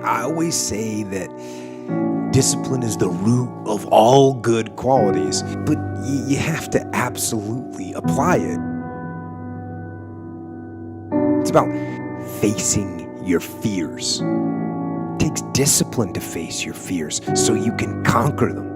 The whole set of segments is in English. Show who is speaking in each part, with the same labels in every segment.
Speaker 1: I always say that discipline is the root of all good qualities, but you have to absolutely apply it. It's about facing your fears. It takes discipline to face your fears so you can conquer them.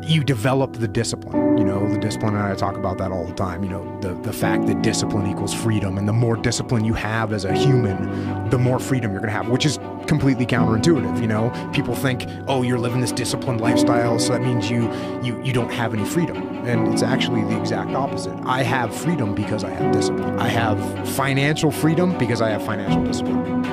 Speaker 2: You develop the discipline, the discipline, and I talk about that all the time, the fact that discipline equals freedom, and the more discipline you have as a human, the more freedom you're going to have, which is completely counterintuitive. People think, oh, you're living this disciplined lifestyle, so that means you don't have any freedom, and it's actually the exact opposite. I have freedom because I have discipline. I have financial freedom because I have financial discipline.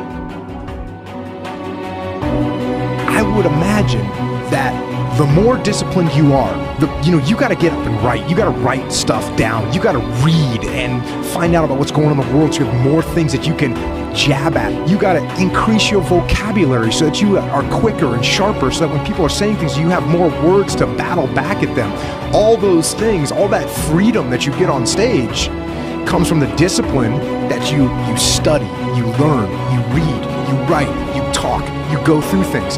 Speaker 2: I would imagine that the more disciplined you are, you got to get up and write. You got to write stuff down. You got to read and find out about what's going on in the world so you have more things that you can jab at. You got to increase your vocabulary so that you are quicker and sharper, so that when people are saying things, you have more words to battle back at them. All those things, all that freedom that you get on stage comes from the discipline that you study, you learn, you read, you write, you talk, you go through things.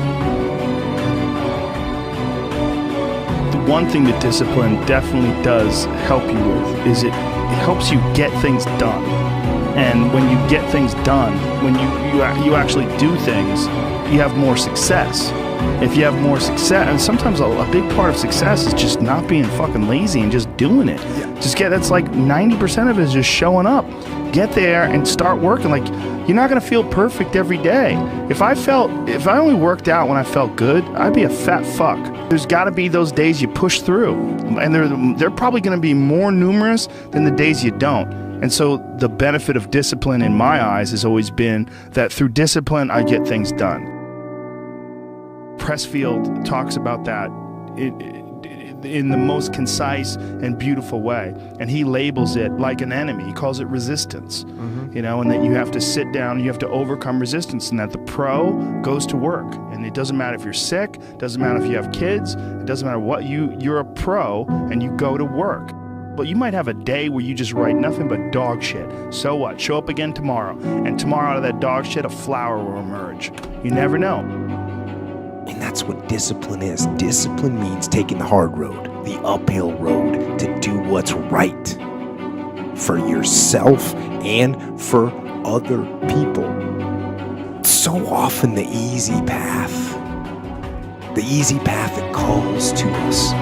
Speaker 3: One thing that discipline definitely does help you with is it helps you get things done. And when you get things done, when you actually do things, you have more success. If you have more success, and sometimes a big part of success is just not being fucking lazy and just doing it. Yeah. That's like 90% of it is just showing up. Get there and start working. Like, you're not gonna feel perfect every day. If I only worked out when I felt good, I'd be a fat fuck. There's gotta be those days you push through, and they're probably gonna be more numerous than the days you don't. And so the benefit of discipline in my eyes has always been that through discipline, I get things done. Pressfield talks about that in the most concise and beautiful way, and he labels it like an enemy. He calls it resistance. And that you have to sit down, you have to overcome resistance, and that the pro goes to work. And it doesn't matter if you're sick, it doesn't matter if you have kids, it doesn't matter what, you're a pro and you go to work. But you might have a day where you just write nothing but dog shit. So what? Show up again tomorrow, and tomorrow out of that dog shit, a flower will emerge. You never know.
Speaker 1: And that's what discipline is. Discipline means taking the hard road, the uphill road, to do what's right for yourself and for other people. So often the easy path that calls to us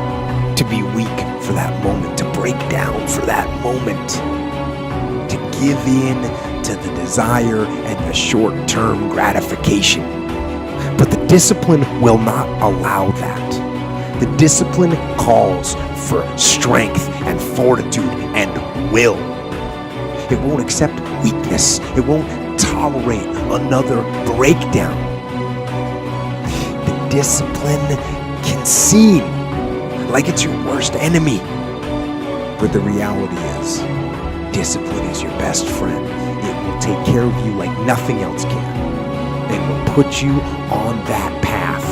Speaker 1: to be weak for that moment, to break down for that moment, to give in to the desire and the short-term gratification. But the discipline will not allow that. The discipline calls for strength and fortitude and will. It won't accept weakness. It won't tolerate another breakdown. The discipline can seem like it's your worst enemy. But the reality is, discipline is your best friend. It will take care of you like nothing else can. And will put you on that path.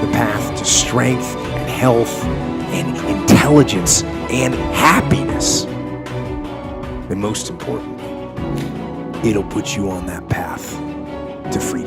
Speaker 1: The path to strength and health and intelligence and happiness. And most importantly, it'll put you on that path to freedom.